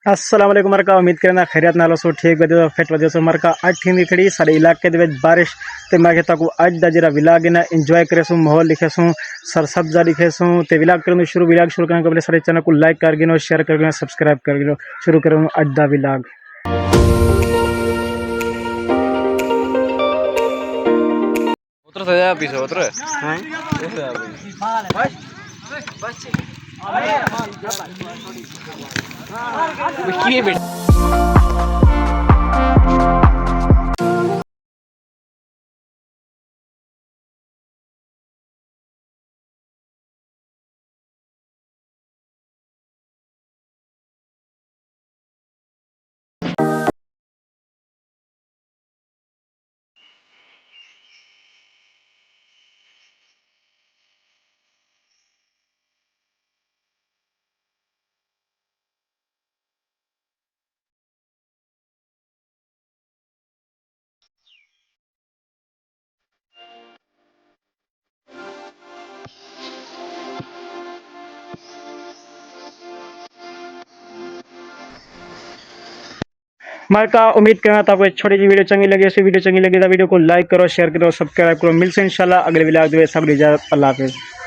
अस्सलाम वालेकुम मरका उम्मीद करना खैरियत नालो सो ठीक बदे फिट वजह से मरका आज थी खड़ी सारे इलाके दे विच बारिश ते मैं कहता को आज दा जरा विलाग ना एंजॉय करे सु माहौल लिखे सु सरसब्जा लिखे सु ते विलाग करने शुरू करने के पहले सारे चैनल को लाइक कर गिनो शेयर कर गिनो सब्सक्राइब कर गिनो शुरू करूँ आज दा विलाग। उतर से जा पीछे उतर हां ऐसे आ भाई बस ये बेटा मरका उम्मीद करना था आपको छोटी सी वीडियो चंगी लगी वीडियो चंगी लगी तो वीडियो को लाइक करो शेयर करो सब्सक्राइब करो मिलते हैं इंशाल्लाह अगले विलाग में सब इजाजत अल्लाह हाफिज़।